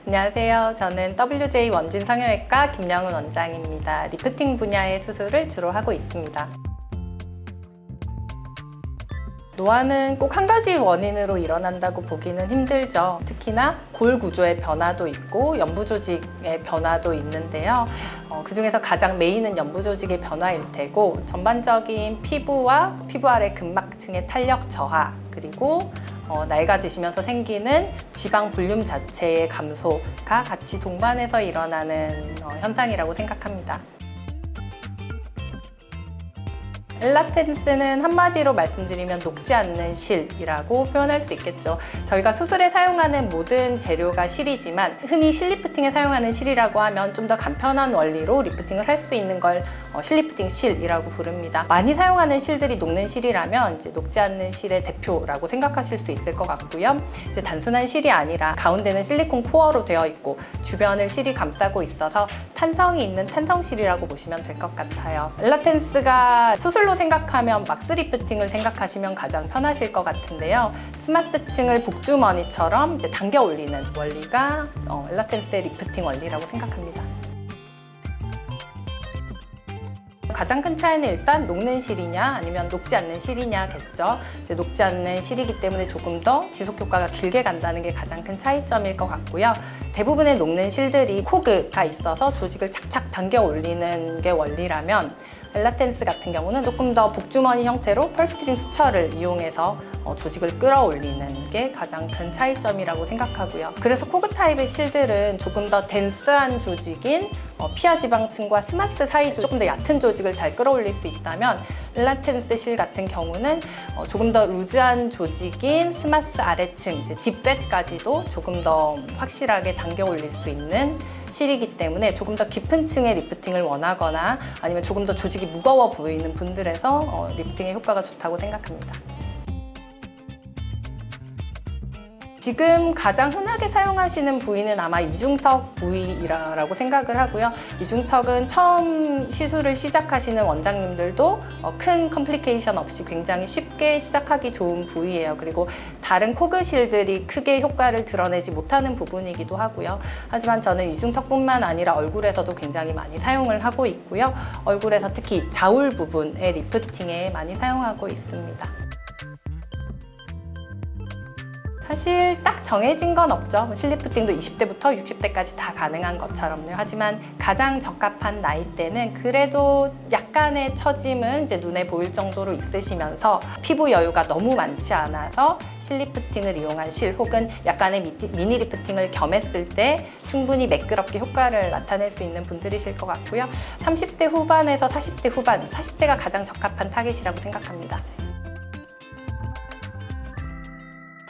안녕하세요. 저는 WJ 원진 성형외과 김영은 원장입니다. 리프팅 분야의 수술을 주로 하고 있습니다. 노화는 꼭 한 가지 원인으로 일어난다고 보기는 힘들죠. 특히나 골 구조의 변화도 있고 연부 조직의 변화도 있는데요. 그중에서 가장 메인은 연부 조직의 변화일 테고, 전반적인 피부와 피부 아래 근막층의 탄력 저하, 그리고 나이가 드시면서 생기는 지방 볼륨 자체의 감소가 같이 동반해서 일어나는 현상이라고 생각합니다. 엘라텐스는 한마디로 말씀드리면 녹지 않는 실이라고 표현할 수 있겠죠. 저희가 수술에 사용하는 모든 재료가 실이지만 흔히 실리프팅에 사용하는 실이라고 하면 좀 더 간편한 원리로 리프팅을 할 수 있는 걸 실리프팅 실이라고 부릅니다. 많이 사용하는 실들이 녹는 실이라면 이제 녹지 않는 실의 대표라고 생각하실 수 있을 것 같고요. 이제 단순한 실이 아니라 가운데는 실리콘 코어로 되어 있고 주변을 실이 감싸고 있어서 탄성이 있는 탄성실이라고 보시면 될 것 같아요. 엘라텐스가 수술로 생각하면 막스 리프팅을 생각하시면 가장 편하실 것 같은데요. 스마스층을 복주머니처럼 이제 당겨 올리는 원리가 엘라텐스의 리프팅 원리라고 생각합니다. 가장 큰 차이는 일단 녹는 실이냐 아니면 녹지 않는 실이냐겠죠. 이제 녹지 않는 실이기 때문에 조금 더 지속 효과가 길게 간다는 게 가장 큰 차이점일 것 같고요. 대부분의 녹는 실들이 코그가 있어서 조직을 착착 당겨 올리는 게 원리라면, 엘라텐스 같은 경우는 조금 더 복주머니 형태로 펄스트링 수철을 이용해서 조직을 끌어올리는 게 가장 큰 차이점이라고 생각하고요. 그래서 코그 타입의 실들은 조금 더 덴스한 조직인 피하 지방층과 스마스 사이 조금 더 얕은 조직을 잘 끌어올릴 수 있다면, 엘라텐스 실 같은 경우는 조금 더 루즈한 조직인 스마스 아래층, 이제 딥뱃까지도 조금 더 확실하게 당겨 올릴 수 있는 실이기 때문에 조금 더 깊은 층의 리프팅을 원하거나 아니면 조금 더 조직이 무거워 보이는 분들에서 리프팅의 효과가 좋다고 생각합니다. 지금 가장 흔하게 사용하시는 부위는 아마 이중턱 부위라고 생각을 하고요. 이중턱은 처음 시술을 시작하시는 원장님들도 큰 컴플리케이션 없이 굉장히 쉽게 시작하기 좋은 부위예요. 그리고 다른 코그실들이 크게 효과를 드러내지 못하는 부분이기도 하고요. 하지만 저는 이중턱뿐만 아니라 얼굴에서도 굉장히 많이 사용을 하고 있고요. 얼굴에서 특히 자울 부분의 리프팅에 많이 사용하고 있습니다. 사실 딱 정해진 건 없죠. 실리프팅도 20대부터 60대까지 다 가능한 것처럼요. 하지만 가장 적합한 나이대는 그래도 약간의 처짐은 이제 눈에 보일 정도로 있으시면서 피부 여유가 너무 많지 않아서 실리프팅을 이용한 실 혹은 약간의 미니 리프팅을 겸했을 때 충분히 매끄럽게 효과를 나타낼 수 있는 분들이실 것 같고요. 30대 후반에서 40대 후반, 40대가 가장 적합한 타겟이라고 생각합니다.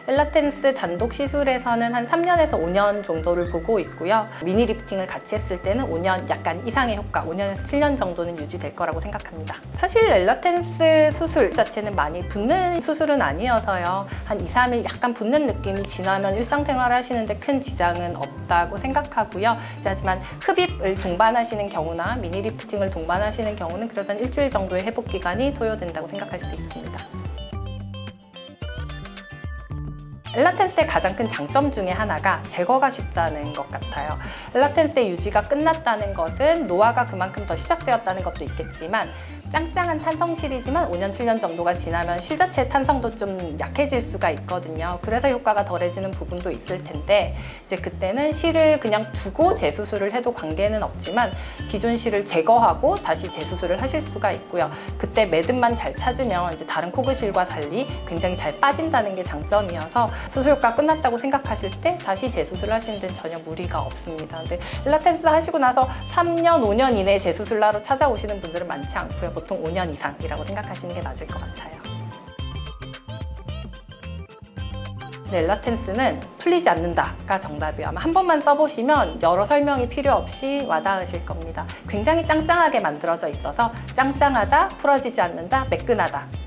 엘라텐스 단독 시술에서는 한 3년에서 5년 정도를 보고 있고요. 미니 리프팅을 같이 했을 때는 5년 약간 이상의 효과, 5년에서 7년 정도는 유지될 거라고 생각합니다. 사실 엘라텐스 수술 자체는 많이 붓는 수술은 아니어서요. 한 2, 3일 약간 붓는 느낌이 지나면 일상생활을 하시는데 큰 지장은 없다고 생각하고요. 하지만 흡입을 동반하시는 경우나 미니 리프팅을 동반하시는 경우는 그래도 한 일주일 정도의 회복 기간이 소요된다고 생각할 수 있습니다. 엘라텐스의 가장 큰 장점 중에 하나가 제거가 쉽다는 것 같아요. 엘라텐스의 유지가 끝났다는 것은 노화가 그만큼 더 시작되었다는 것도 있겠지만, 짱짱한 탄성실이지만 5년, 7년 정도가 지나면 실 자체의 탄성도 좀 약해질 수가 있거든요. 그래서 효과가 덜해지는 부분도 있을 텐데, 이제 그때는 실을 그냥 두고 재수술을 해도 관계는 없지만 기존 실을 제거하고 다시 재수술을 하실 수가 있고요. 그때 매듭만 잘 찾으면 이제 다른 코그실과 달리 굉장히 잘 빠진다는 게 장점이어서 수술 효과 끝났다고 생각하실 때 다시 재수술을 하시는 데는 전혀 무리가 없습니다. 근데 엘라텐스 하시고 나서 3년, 5년 이내에 재수술을 하러 찾아오시는 분들은 많지 않고요. 보통 5년 이상이라고 생각하시는 게 맞을 것 같아요. 네, 엘라텐스는 풀리지 않는다가 정답이에요. 아마 한 번만 써보시면 여러 설명이 필요 없이 와닿으실 겁니다. 굉장히 짱짱하게 만들어져 있어서 짱짱하다, 풀어지지 않는다, 매끈하다